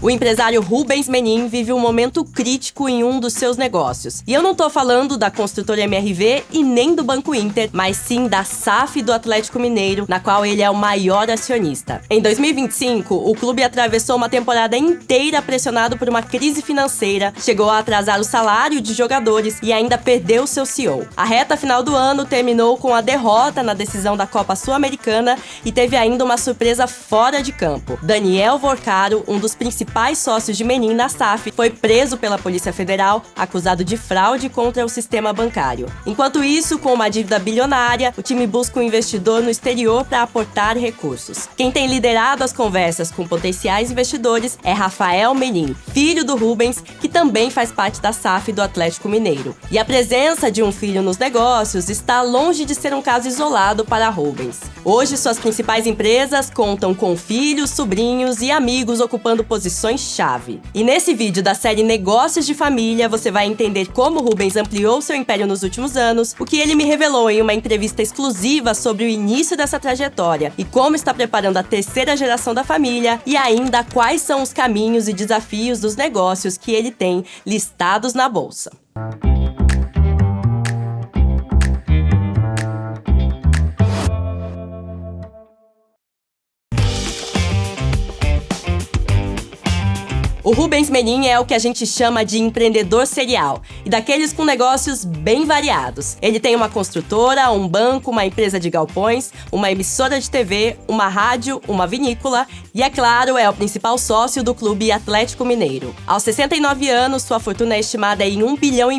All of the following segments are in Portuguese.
O empresário Rubens Menin vive um momento crítico em um dos seus negócios. E eu não tô falando da construtora MRV e nem do Banco Inter, mas sim da SAF do Atlético Mineiro, na qual ele é o maior acionista. Em 2025, o clube atravessou uma temporada inteira pressionado por uma crise financeira, chegou a atrasar o salário de jogadores e ainda perdeu seu CEO. A reta final do ano terminou com a derrota na decisão da Copa Sul-Americana e teve ainda uma surpresa fora de campo. Daniel Vorcaro, um dos principais sócios de Menin na SAF, foi preso pela Polícia Federal, acusado de fraude contra o sistema bancário. Enquanto isso, com uma dívida bilionária, o time busca um investidor no exterior para aportar recursos. Quem tem liderado as conversas com potenciais investidores é Rafael Menin, filho do Rubens, que também faz parte da SAF do Atlético Mineiro. E a presença de um filho nos negócios está longe de ser um caso isolado para Rubens. Hoje, suas principais empresas contam com filhos, sobrinhos e amigos ocupando posições-chave. E nesse vídeo da série Negócios de Família, você vai entender como Rubens ampliou seu império nos últimos anos, o que ele me revelou em uma entrevista exclusiva sobre o início dessa trajetória e como está preparando a terceira geração da família, e ainda quais são os caminhos e desafios dos negócios que ele tem listados na bolsa. O Rubens Menin é o que a gente chama de empreendedor serial e daqueles com negócios bem variados. Ele tem uma construtora, um banco, uma empresa de galpões, uma emissora de TV, uma rádio, uma vinícola e, é claro, é o principal sócio do Clube Atlético Mineiro. Aos 69 anos, sua fortuna é estimada em US$ 1,5 bilhão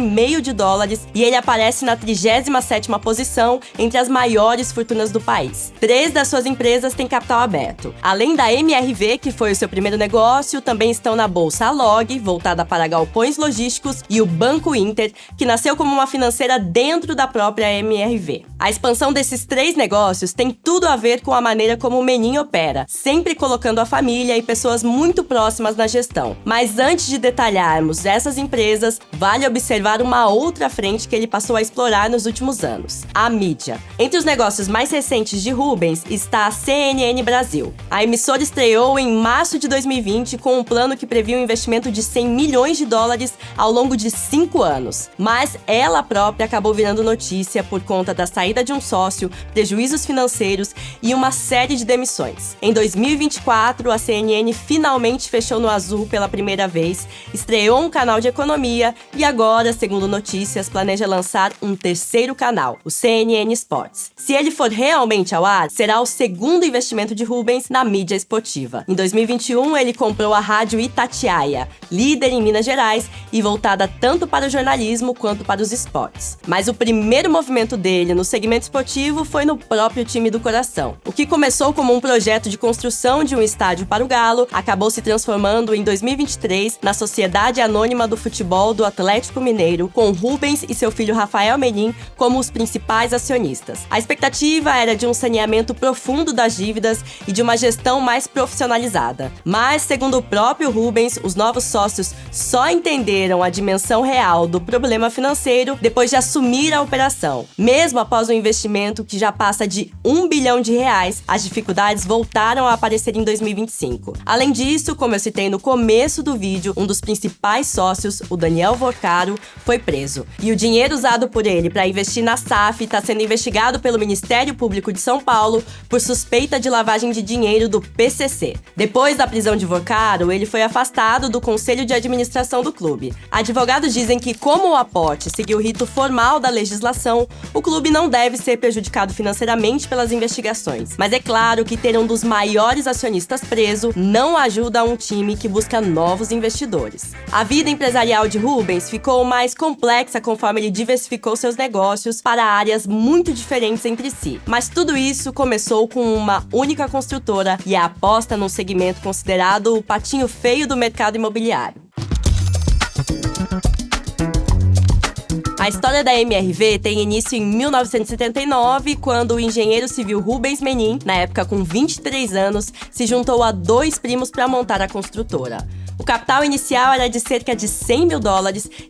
e ele aparece na 37ª posição entre as maiores fortunas do país. 3 das suas empresas têm capital aberto. Além da MRV, que foi o seu primeiro negócio, também estão na Bolsa Log, voltada para galpões logísticos, e o Banco Inter, que nasceu como uma financeira dentro da própria MRV. A expansão desses 3 negócios tem tudo a ver com a maneira como o Menin opera, sempre colocando a família e pessoas muito próximas na gestão. Mas antes de detalharmos essas empresas, vale observar uma outra frente que ele passou a explorar nos últimos anos: a mídia. Entre os negócios mais recentes de Rubens está a CNN Brasil. A emissora estreou em março de 2020 com um plano que previa um investimento de US$ 100 milhões ao longo de 5 anos. Mas ela própria acabou virando notícia por conta da saída de um sócio, prejuízos financeiros e uma série de demissões. Em 2024, a CNN finalmente fechou no azul pela primeira vez, estreou um canal de economia e agora, segundo notícias, planeja lançar um terceiro canal, o CNN Sports. Se ele for realmente ao ar, será o segundo investimento de Rubens na mídia esportiva. Em 2021, ele comprou a rádio Itatiaia, líder em Minas Gerais e voltada tanto para o jornalismo quanto para os esportes. Mas o primeiro movimento dele no segmento esportivo foi no próprio time do coração. O que começou como um projeto de construção de um estádio para o Galo, acabou se transformando em 2023 na Sociedade Anônima do Futebol do Atlético Mineiro, com Rubens e seu filho Rafael Menin como os principais acionistas. A expectativa era de um saneamento profundo das dívidas e de uma gestão mais profissionalizada. Mas, segundo o próprio Rubens, os novos sócios só entenderam a dimensão real do problema financeiro depois de assumir a operação. Mesmo após um investimento que já passa de US$ 1 bilhão, as dificuldades voltaram a aparecer em 2025. Além disso, como eu citei no começo do vídeo, um dos principais sócios, o Daniel Vorcaro, foi preso. E o dinheiro usado por ele para investir na SAF está sendo investigado pelo Ministério Público de São Paulo por suspeita de lavagem de dinheiro do PCC. Depois da prisão de Vorcaro, ele foi afastado do Conselho de Administração do clube. Advogados dizem que, como o aporte seguiu o rito formal da legislação, o clube não deve ser prejudicado financeiramente pelas investigações. Mas é claro que ter um dos maiores acionistas preso não ajuda um time que busca novos investidores. A vida empresarial de Rubens ficou mais complexa conforme ele diversificou seus negócios para áreas muito diferentes entre si. Mas tudo isso começou com uma única construtora e a aposta num segmento considerado o patinho feio do mercado imobiliário. A história da MRV tem início em 1979, quando o engenheiro civil Rubens Menin, na época com 23 anos, se juntou a 2 primos para montar a construtora. O capital inicial era de cerca de US$ 100 mil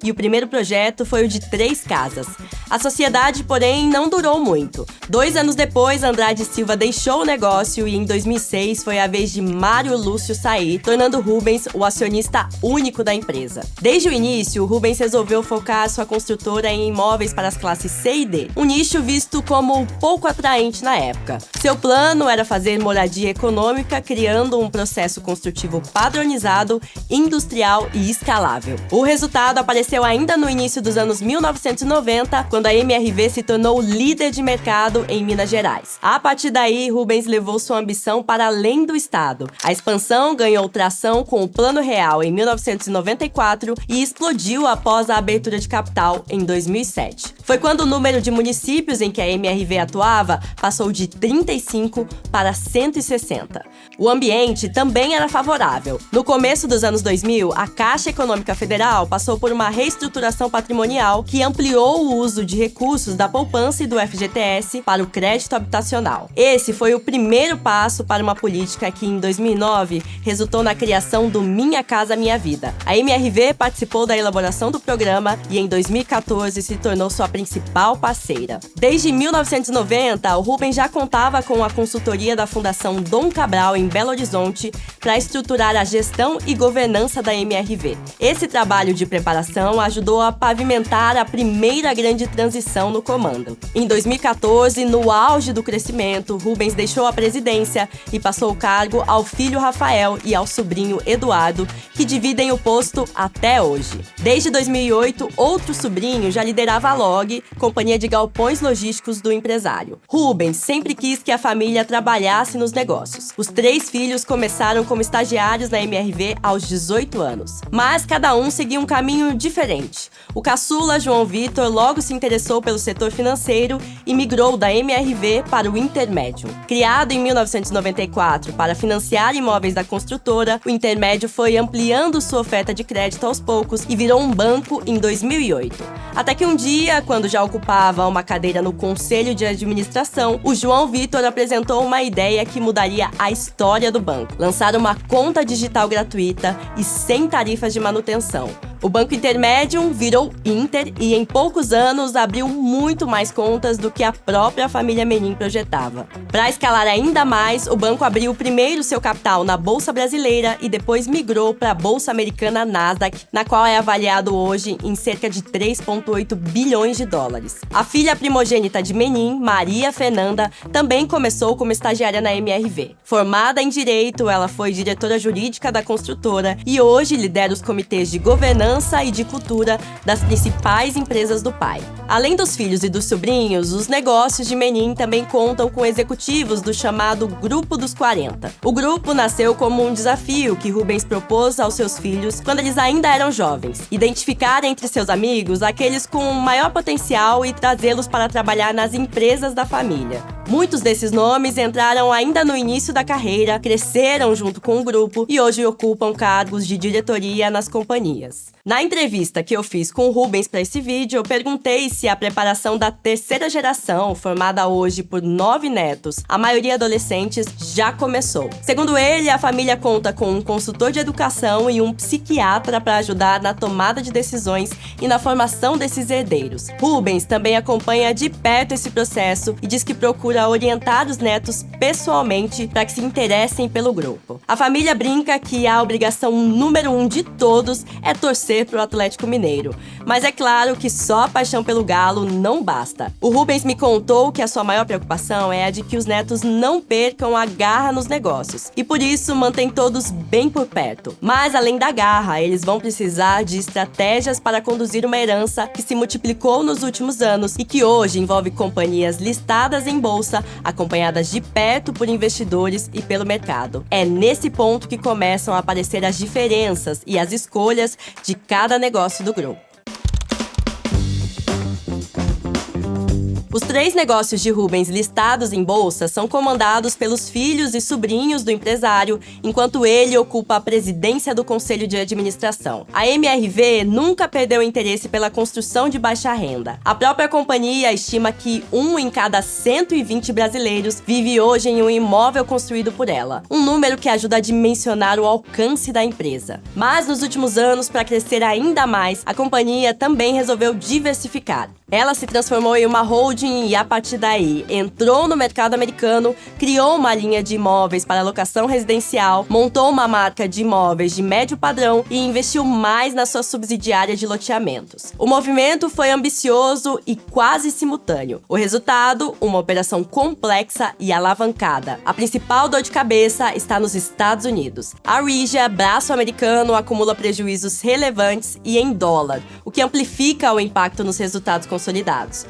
e o primeiro projeto foi o de 3 casas. A sociedade, porém, não durou muito. 2 anos depois, Andrade Silva deixou o negócio e em 2006 foi a vez de Mário Lúcio sair, tornando Rubens o acionista único da empresa. Desde o início, o Rubens resolveu focar sua construtora em imóveis para as classes C e D, um nicho visto como pouco atraente na época. Seu plano era fazer moradia econômica, criando um processo construtivo padronizado, industrial e escalável. O resultado apareceu ainda no início dos anos 1990, quando a MRV se tornou líder de mercado em Minas Gerais. A partir daí, Rubens levou sua ambição para além do estado. A expansão ganhou tração com o Plano Real em 1994 e explodiu após a abertura de capital em 2007. Foi quando o número de municípios em que a MRV atuava passou de 35 para 160. O ambiente também era favorável. No começo dos anos 2000, a Caixa Econômica Federal passou por uma reestruturação patrimonial que ampliou o uso de recursos da poupança e do FGTS para o crédito habitacional. Esse foi o primeiro passo para uma política que, em 2009, resultou na criação do Minha Casa Minha Vida. A MRV participou da elaboração do programa e, em 2014, se tornou sua principal parceira. Desde 1990, o Rubens já contava com a consultoria da Fundação Dom Cabral em Belo Horizonte para estruturar a gestão e governança da MRV. Esse trabalho de preparação ajudou a pavimentar a primeira grande transição no comando. Em 2014, no auge do crescimento, Rubens deixou a presidência e passou o cargo ao filho Rafael e ao sobrinho Eduardo, que dividem o posto até hoje. Desde 2008, outro sobrinho já liderava a LOG, companhia de galpões logísticos do empresário. Rubens sempre quis que a família trabalhasse nos negócios. Os 3 filhos começaram como estagiários na MRV aos 18 anos. Mas cada um seguia um caminho diferente. O caçula, João Vitor, logo se interessou pelo setor financeiro e migrou da MRV para o Intermédio. Criado em 1994 para financiar imóveis da construtora, o Intermédio foi ampliando sua oferta de crédito aos poucos e virou um banco em 2008. Até que um dia, quando já ocupava uma cadeira no Conselho de Administração, o João Vitor apresentou uma ideia que mudaria a história do banco: lançar uma conta digital gratuita e sem tarifas de manutenção. O Banco Intermédio virou Inter e em poucos anos abriu muito mais contas do que a própria família Menin projetava. Para escalar ainda mais, o banco abriu primeiro seu capital na Bolsa Brasileira e depois migrou para a Bolsa Americana Nasdaq, na qual é avaliado hoje em cerca de 3,8 bilhões de dólares. A filha primogênita de Menin, Maria Fernanda, também começou como estagiária na MRV. Formada em Direito, ela foi diretora jurídica da construtora e hoje lidera os comitês de governança e de cultura das principais empresas do pai. Além dos filhos e dos sobrinhos, os negócios de Menin também contam com executivos do chamado Grupo dos 40. O grupo nasceu como um desafio que Rubens propôs aos seus filhos quando eles ainda eram jovens: identificar entre seus amigos aqueles com maior potencial e trazê-los para trabalhar nas empresas da família. Muitos desses nomes entraram ainda no início da carreira, cresceram junto com o grupo e hoje ocupam cargos de diretoria nas companhias. Na entrevista que eu fiz com o Rubens para esse vídeo, eu perguntei se a preparação da terceira geração, formada hoje por 9 netos, a maioria adolescentes, já começou. Segundo ele, a família conta com um consultor de educação e um psiquiatra para ajudar na tomada de decisões e na formação desses herdeiros. Rubens também acompanha de perto esse processo e diz que procura orientar os netos pessoalmente para que se interessem pelo grupo. A família brinca que a obrigação número 1 de todos é torcer para o Atlético Mineiro. Mas é claro que só a paixão pelo Galo não basta. O Rubens me contou que a sua maior preocupação é a de que os netos não percam a garra nos negócios e por isso mantém todos bem por perto. Mas além da garra, eles vão precisar de estratégias para conduzir uma herança que se multiplicou nos últimos anos e que hoje envolve companhias listadas em bolsa, acompanhadas de perto por investidores e pelo mercado. É nesse ponto que começam a aparecer as diferenças e as escolhas de cada negócio do grupo. Os 3 negócios de Rubens listados em bolsa são comandados pelos filhos e sobrinhos do empresário, enquanto ele ocupa a presidência do conselho de administração. A MRV nunca perdeu interesse pela construção de baixa renda. A própria companhia estima que 1 em cada 120 brasileiros vive hoje em um imóvel construído por ela, um número que ajuda a dimensionar o alcance da empresa. Mas nos últimos anos, para crescer ainda mais, a companhia também resolveu diversificar. Ela se transformou em uma holding e, a partir daí, entrou no mercado americano, criou uma linha de imóveis para locação residencial, montou uma marca de imóveis de médio padrão e investiu mais na sua subsidiária de loteamentos. O movimento foi ambicioso e quase simultâneo. O resultado, uma operação complexa e alavancada. A principal dor de cabeça está nos Estados Unidos. A Regia, braço americano, acumula prejuízos relevantes e em dólar, o que amplifica o impacto nos resultados consolidados.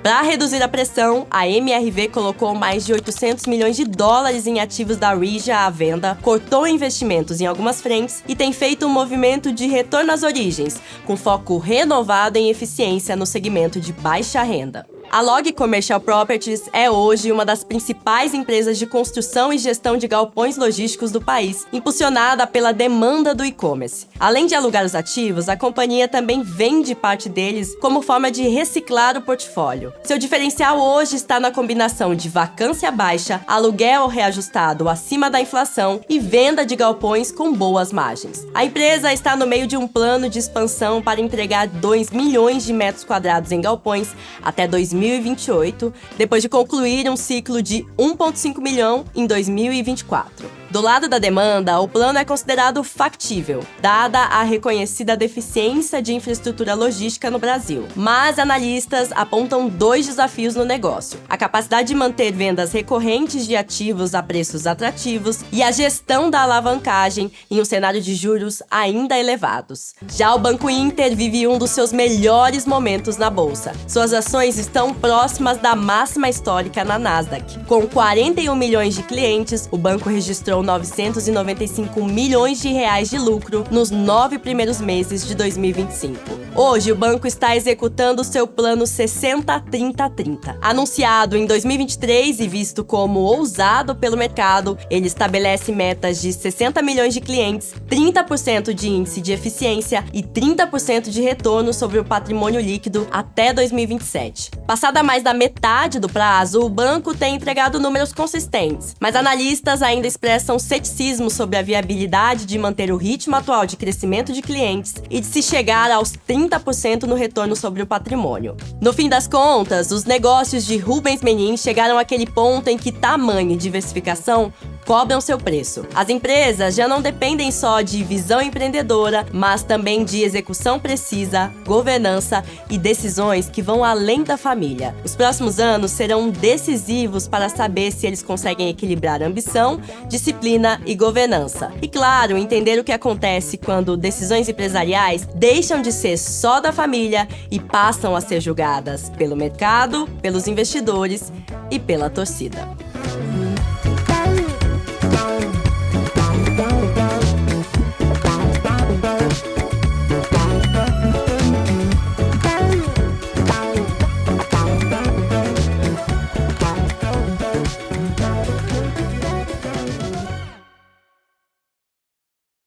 Para reduzir a pressão, a MRV colocou mais de 800 milhões de dólares em ativos da Regia à venda, cortou investimentos em algumas frentes e tem feito um movimento de retorno às origens, com foco renovado em eficiência no segmento de baixa renda. A Log Commercial Properties é hoje uma das principais empresas de construção e gestão de galpões logísticos do país, impulsionada pela demanda do e-commerce. Além de alugar os ativos, a companhia também vende parte deles como forma de reciclar o portfólio. Seu diferencial hoje está na combinação de vacância baixa, aluguel reajustado acima da inflação e venda de galpões com boas margens. A empresa está no meio de um plano de expansão para entregar 2 milhões de metros quadrados em galpões até 2028, depois de concluir um ciclo de 1,5 milhão em 2024. Do lado da demanda, o plano é considerado factível, dada a reconhecida deficiência de infraestrutura logística no Brasil. Mas analistas apontam 2 desafios no negócio: a capacidade de manter vendas recorrentes de ativos a preços atrativos e a gestão da alavancagem em um cenário de juros ainda elevados. Já o Banco Inter vive um dos seus melhores momentos na bolsa. Suas ações estão próximas da máxima histórica na Nasdaq. Com 41 milhões de clientes, o banco registrou 995 milhões de reais de lucro nos 9 primeiros meses de 2025. Hoje, o banco está executando seu plano 60-30-30. Anunciado em 2023 e visto como ousado pelo mercado, ele estabelece metas de 60 milhões de clientes, 30% de índice de eficiência e 30% de retorno sobre o patrimônio líquido até 2027. Passada mais da metade do prazo, o banco tem entregado números consistentes, mas analistas ainda expressam ceticismo sobre a viabilidade de manter o ritmo atual de crescimento de clientes e de se chegar aos 30% no retorno sobre o patrimônio. No fim das contas, os negócios de Rubens Menin chegaram àquele ponto em que tamanho e diversificação cobram seu preço. As empresas já não dependem só de visão empreendedora, mas também de execução precisa, governança e decisões que vão além da família. Os próximos anos serão decisivos para saber se eles conseguem equilibrar ambição, disciplina e governança. E claro, entender o que acontece quando decisões empresariais deixam de ser só da família e passam a ser julgadas pelo mercado, pelos investidores e pela torcida.